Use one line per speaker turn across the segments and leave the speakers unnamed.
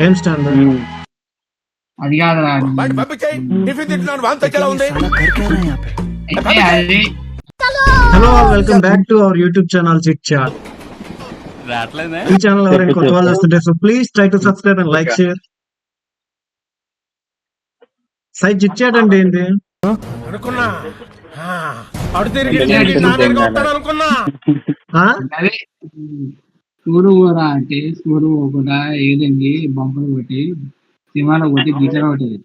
ఏం స్టాండ్
అది కాదురా
hello welcome back to our YouTube channel chit chat. ఈ ఛానల్ ఎవరైనా కొత్త వాళ్ళు వస్తుంటే so please try to subscribe and like share. సై చిట్ చాట్ అంటే ఏంటి
అనుకున్నా సూరు కూడా అంటే సూరు కూడా ఏదండి బొమ్మలు కొట్టి సినిమాలో కొట్టి గీతలు కొట్టేది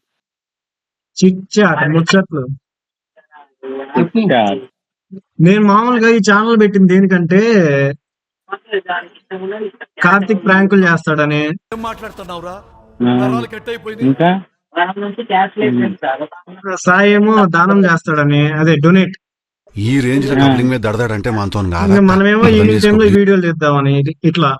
చిట్ చాట్ ముచ్చట్లు.
చెప్పు.
నేను మామూలుగా ఈ ఛానల్ పెట్టింది దేనికంటే కార్తిక్ ప్రాంకులు చేస్తాడని. సాయి ఏమో దానం చేస్తాడని, అదే డొనేట్.
ఈ రేంజ్ లో కప్లింగ్ మీద దడదాడంటే మనతో
మనమేమో ఈవినింగ్ టైమ్ లో వీడియోలు తీద్దామని ఇట్లా.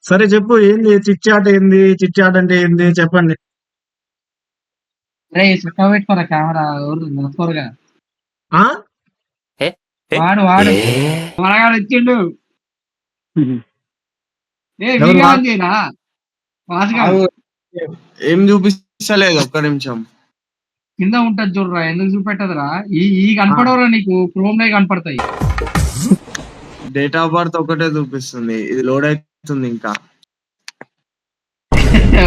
సరే చెప్పు, ఏంది చిట్ చాట్, ఏంది చిట్ చాట్ అంటే ఏంది చెప్పండి.
పెట్టుకోరా కెమెరా ఎవరుగా వాడు వాడు మనగాడు వచ్చిండు.
ఏం చూపిస్తలేదు, ఒక్క నిమిషం
కింద ఉంటది చూడరా, ఎందుకు చూపెట్టదురా? ఈ కనపడవరా నీకు, క్రోమ్ లో కనపడతాయి.
డేట్ ఆఫ్ బర్త్ ఒకటే చూపిస్తుంది, ఇది లోడ్ అవుతుంది ఇంకా.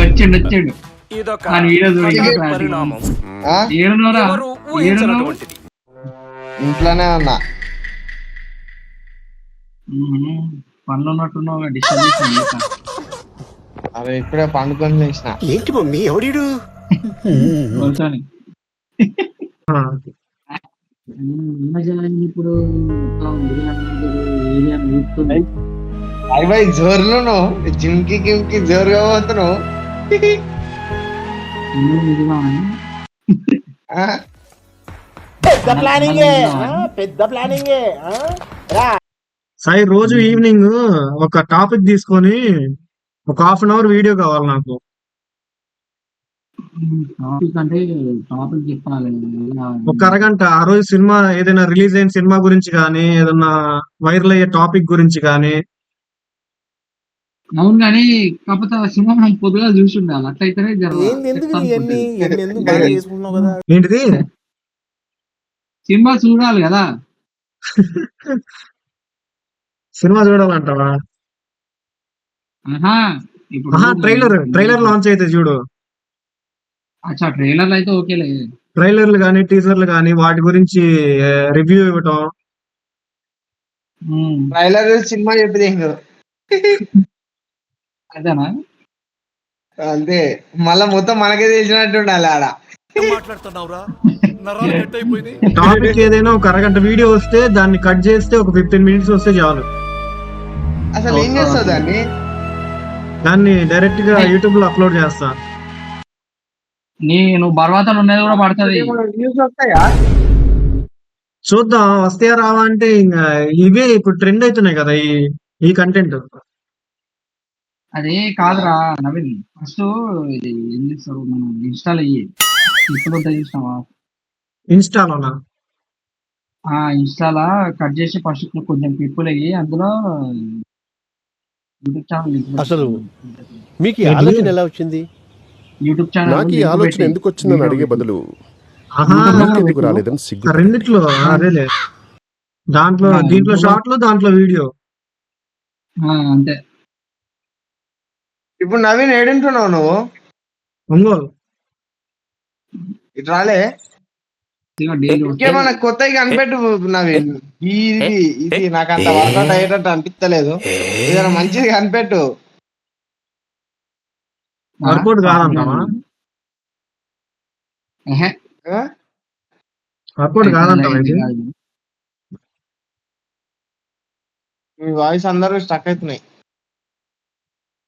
వచ్చిండు
ఇంట్లోనే ఉన్నా.
పనులు ఉన్నట్టున్నావు, డిస్టర్బ్.
అరే ఇప్పుడే పండుకొని లేచిన.
ఏంటి మమ్మీ ఎవడు
ఇప్పుడు
జోరును జిమ్కి గిమ్కి జోరుగా పోతున్నావు.
సాయి రోజు ఈవినింగ్ ఒక టాపిక్ తీసుకొని ఒక ½ వీడియో కావాలి నాకు.
అంటే టాపిక్ చెప్పాలి,
ఒక అరగంట. ఆ రోజు సినిమా ఏదైనా రిలీజ్ అయిన సినిమా గురించి కానీ, ఏదైనా వైరల్ అయ్యే టాపిక్ గురించి కానీ.
అవును కానీ కాకపోతే సినిమా మనం పొద్దుగా చూసి ఉండాలి, అట్లయితేనే
ఏంటిది
సినిమా చూడాలి కదా.
సినిమా చూడాలంటావా? ట్రైలర్ లాంచ్ అయితే చూడు.
అచ్చా ట్రైలర్లు అయితే ఓకేలే.
ట్రైలర్లు కానీ టీజర్లు కానీ వాటి గురించి రివ్యూ ఇవ్వటం.
ట్రైలర్ సినిమా చెప్పేది
అదేనా?
అంతే, మళ్ళా మొత్తం మనకే తెలిసినట్టు ఉండాలి ఆడ.
టాపిక్ ఏదైనా ఒక అరగంట వీడియో వస్తే దాన్ని కట్ చేస్తే ఒక 15 minutes వస్తే చాలు.
అసలు ఏం చేస్తావు
దాన్ని డైరెక్ట్ గా యూట్యూబ్ లో అప్లోడ్ చేస్తా.
నువ్వు బర్వాతలు ఉన్నది కూడా పడుతుంది.
చూద్దాం వస్తాయా రావా అంటే. ఇంకా ఇవే ఇప్పుడు ట్రెండ్ అవుతున్నాయి కదా ఈ కంటెంట్.
అదే కాదురా నవీన్, ఫస్ట్ ఇది ఏం చేస్తారు, మనం ఇన్స్టాల్ అయ్యి ఇప్పుడు చూసినావా?
ఇన్స్టాలోనా?
ఇన్స్టాలా కట్ చేసి ఫస్ట్ కొంచెం పీపుల్ అయ్యి అందులో యూట్యూబ్ ఛానల్.
అసలు మీకు ఈ ఆలోచన ఎలా వచ్చింది?
యూట్యూబ్ ఛానల్
నాకు ఈ ఆలోచన ఎందుకు వచ్చిందని అడిగే బదులు ఎందుకు రాలేదని సిగ్గు.
రెండిట్లో అదేలే, దీంట్లో షార్ట్లు, దాంట్లో వీడియో
అంతే.
ఇప్పుడు నవీన్ ఏడుంటున్నావు నువ్వు?
ఒంగోలు.
ఇటు రాలే ఇంకేమన్నా కొత్తగా కనిపెట్టు నవీన్. ఇది నాకు అంత వర్కౌట్ అయ్యేటట్టు అనిపించలేదు, ఏదైనా మంచిది కనిపెట్టు.
వర్కౌట్ కాదంటావా? వర్కౌట్ కాదంటావా?
మీ వాయిస్ అందరూ స్టక్ అవుతున్నాయి.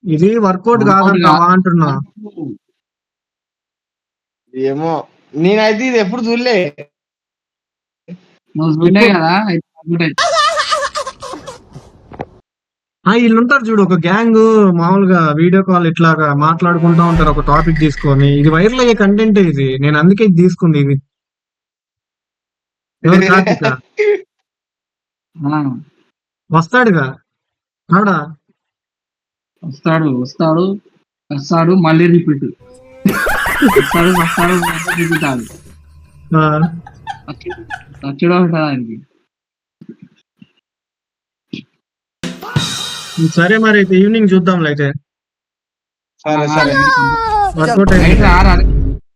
ఇది వర్కౌట్ కాదంటావా అంటున్నా.
ఏమో నేనైతే ఇది ఎప్పుడు చూడలే.
వీళ్ళు ఉంటారు చూడు, ఒక గ్యాంగ్ మామూలుగా వీడియో కాల్ ఇట్లాగా మాట్లాడుకుంటా ఉంటారు ఒక టాపిక్ తీసుకొని. ఇది వైరల్ అయ్యే కంటెంట్ ఇది, నేను అందుకే తీసుకుంది. ఇది ఎవరు కార్తీక
ఆ,
వస్తాడుగా ఆడా
వస్తాడు మళ్ళీ రిపీట్ వస్తాడు మళ్ళీ రిపీట్ ఆడు
ఆ,
వచ్చాడు ఉంటుంది ఆయనకి.
సరే మరి అయితే ఈవినింగ్ చూద్దాం అయితే
సరే సరే
వర్కౌట్
నైట్
అయింది
రారా